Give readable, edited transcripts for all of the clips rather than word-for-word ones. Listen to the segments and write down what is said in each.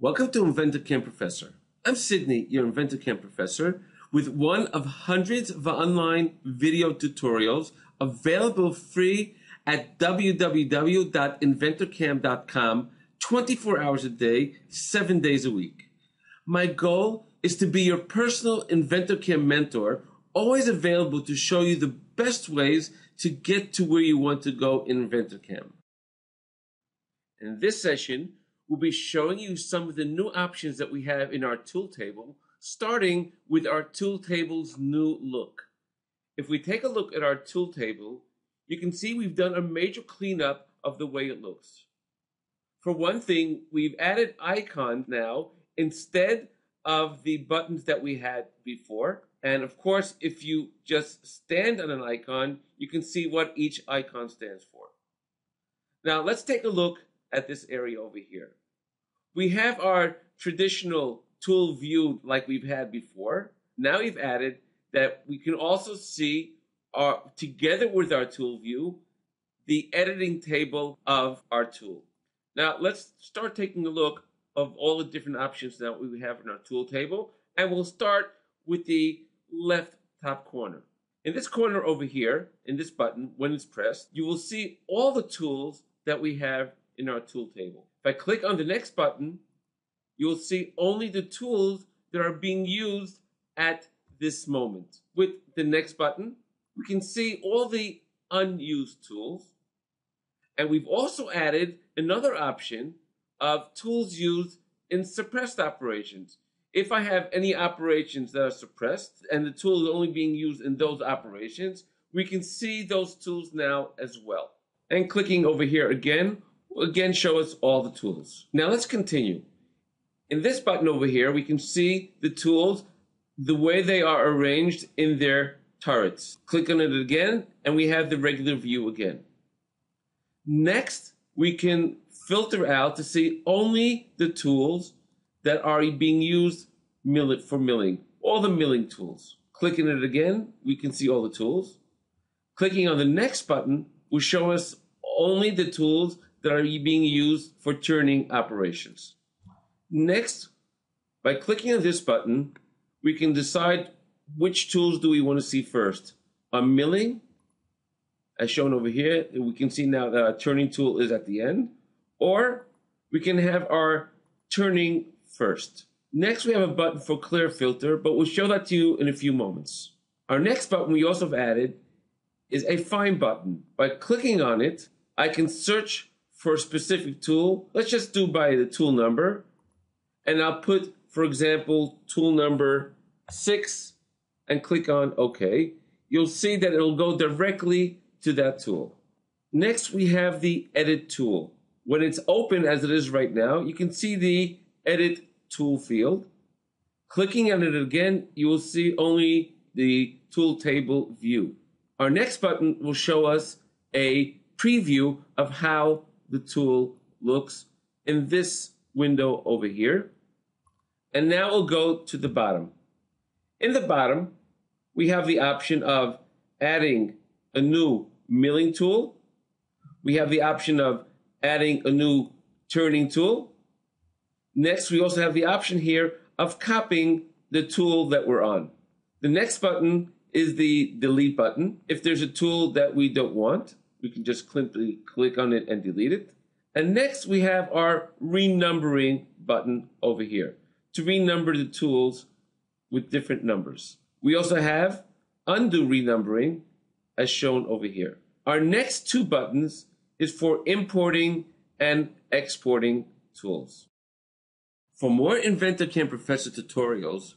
Welcome to InventorCam Professor. I'm Sydney, your InventorCam Professor, with one of hundreds of online video tutorials available free at www.inventorcam.com 24 hours a day, 7 days a week. My goal is to be your personal InventorCam mentor, always available to show you the best ways to get to where you want to go in InventorCam. In this session, we'll be showing you some of the new options that we have in our tool table, starting with our tool table's new look. If we take a look at our tool table, you can see we've done a major cleanup of the way it looks. For one thing, we've added icons now instead of the buttons that we had before. And of course, if you just stand on an icon, you can see what each icon stands for. Now let's take a look at this area over here. We have our traditional tool view like we've had before. Now we've added that we can also see together with our tool view, the editing table of our tool. Now let's start taking a look of all the different options that we have in our tool table, and we'll start with the left top corner. In this corner over here, in this button, when it's pressed, you will see all the tools that we have in our tool table. If I click on the next button, you'll see only the tools that are being used at this moment. With the next button, we can see all the unused tools. And we've also added another option of tools used in suppressed operations. If I have any operations that are suppressed and the tool is only being used in those operations, we can see those tools now as well. And clicking over here again will again show us all the tools. Now let's continue. In this button over here, we can see the tools the way they are arranged in their turrets. Click on it again, and we have the regular view again. Next, we can filter out to see only the tools that are being used for milling, all the milling tools. Clicking it again, we can see all the tools. Clicking on the next button will show us only the tools that are being used for turning operations. Next, by clicking on this button, we can decide which tools do we want to see first. Our milling, as shown over here, we can see now that our turning tool is at the end, or we can have our turning first. Next, we have a button for clear filter, but we'll show that to you in a few moments. Our next button we also have added is a find button. By clicking on it, I can search for a specific tool. Let's just do by the tool number. And I'll put, for example, tool number 6 and click on OK. You'll see that it'll go directly to that tool. Next, we have the edit tool. When it's open as it is right now, you can see the edit tool field. Clicking on it again, you will see only the tool table view. Our next button will show us a preview of how the tool looks in this window over here. And now we'll go to the bottom. In the bottom, we have the option of adding a new milling tool. We have the option of adding a new turning tool. Next, we also have the option here of copying the tool that we're on. The next button is the delete button. If there's a tool that we don't want, we can just simply click on it and delete it. And next, we have our renumbering button over here to renumber the tools with different numbers. We also have undo renumbering as shown over here. Our next two buttons is for importing and exporting tools. For more InventorCam Professor tutorials,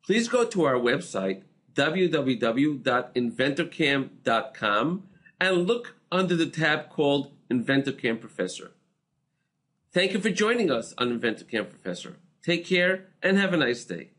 please go to our website, www.inventorcam.com, and look under the tab called InventorCam Professor. Thank you for joining us on InventorCam Professor. Take care and have a nice day.